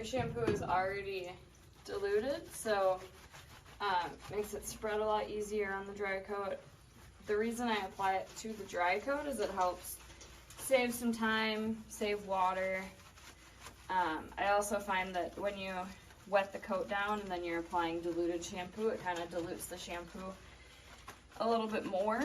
your shampoo is already diluted, so makes it spread a lot easier on the dry coat. The reason I apply it to the dry coat is it helps save some time, save water. I also find that when you wet the coat down and then you're applying diluted shampoo, it kind of dilutes the shampoo a little bit more.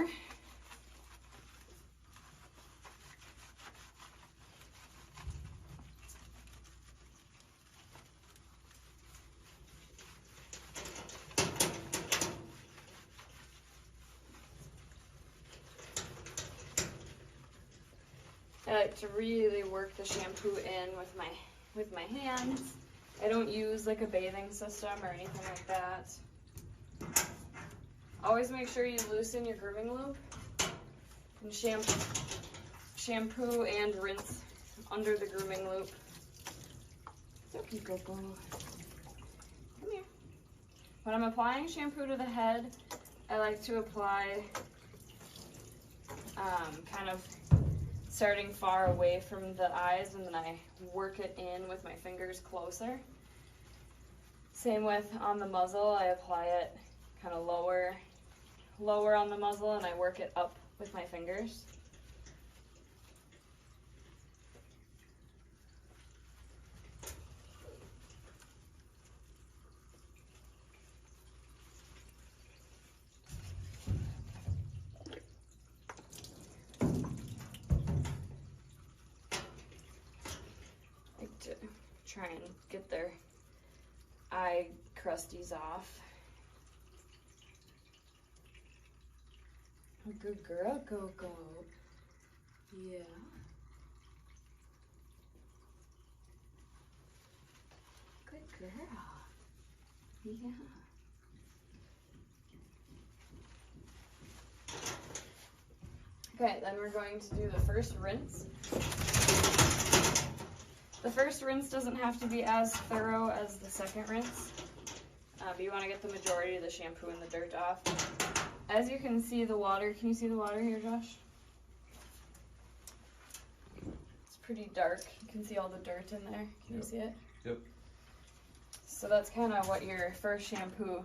I like to really work the shampoo in with my hands. I don't use like a bathing system or anything like that. Always make sure you loosen your grooming loop and shampoo and rinse under the grooming loop. It's okay, good boy. Come here. When I'm applying shampoo to the head, I like to apply kind of starting far away from the eyes, and then I work it in with my fingers closer. Same with on the muzzle, I apply it kind of lower on the muzzle, and I work it up with my fingers. To try and get their eye crusties off. Good girl, Coco. Yeah. Good girl. Yeah. Okay, then we're going to do the first rinse. The first rinse doesn't have to be as thorough as the second rinse. You want to get the majority of the shampoo and the dirt off. As you can see the water, can you see the water here, Josh? It's pretty dark. You can see all the dirt in there. Can you see it? Yep. So that's kind of what your first shampoo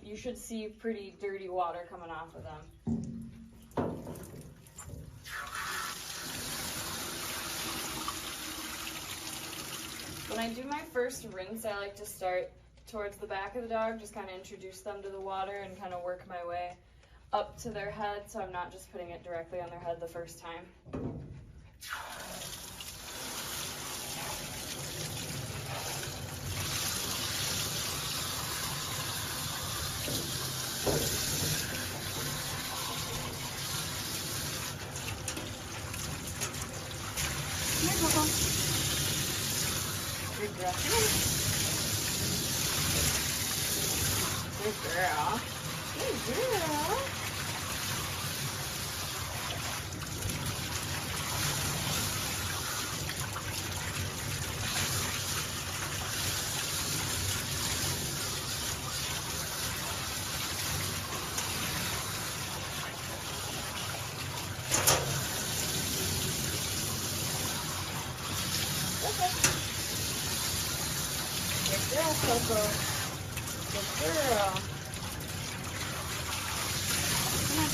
you should see pretty dirty water coming off of them. When I do my first rinse, I like to start towards the back of the dog, just kind of introduce them to the water and kind of work my way up to their head, so I'm not just putting it directly on their head the first time. Here, Coco. Good girl. Good girl. Good girl. Good girl, Coco. Good girl. Come on.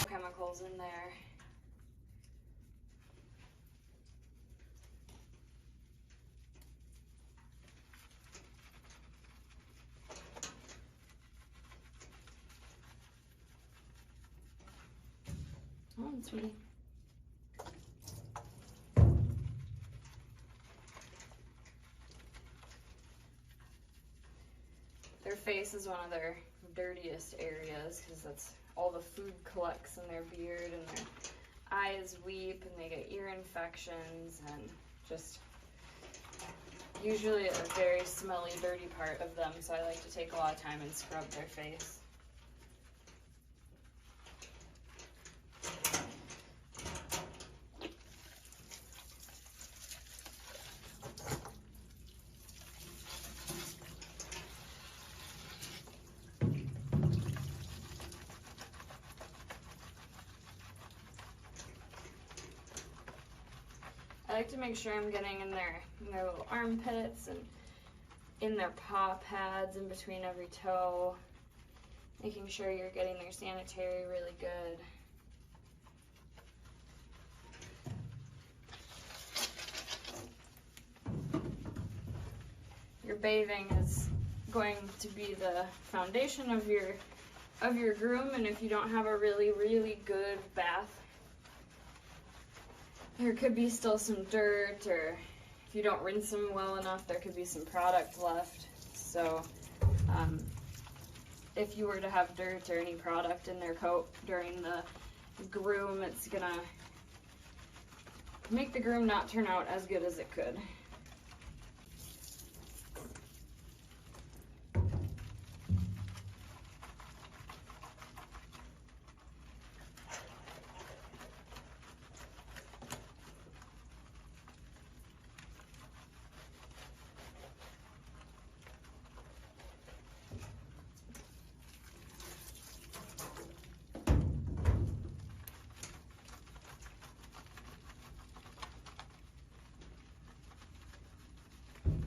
Chemicals in there. Oh, sweetie. Their face is one of their dirtiest areas because that's all the food collects in their beard, and their eyes weep and they get ear infections, and just usually a very smelly, dirty part of them, so I like to take a lot of time and scrub their face. like to make sure I'm getting in their little armpits and in their paw pads in between every toe, making sure you're getting their sanitary really good. Your bathing is going to be the foundation of your groom, and if you don't have a really good bath, there could be still some dirt, or if you don't rinse them well enough, there could be some product left. So if you were to have dirt or any product in their coat during the groom, it's gonna make the groom not turn out as good as it could.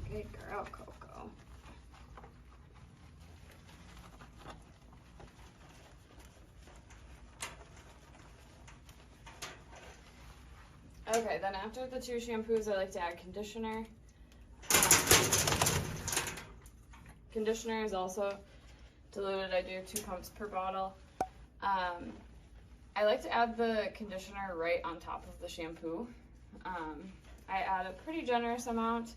Good girl, Coco. Okay, then after the 2 shampoos, I like to add conditioner. Conditioner is also diluted. I do 2 pumps per bottle. I like to add the conditioner right on top of the shampoo. I add a pretty generous amount.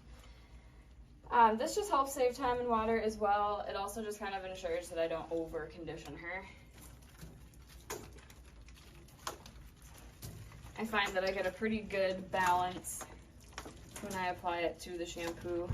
This just helps save time and water as well. It also just kind of ensures that I don't over condition her. I find that I get a pretty good balance when I apply it to the shampoo.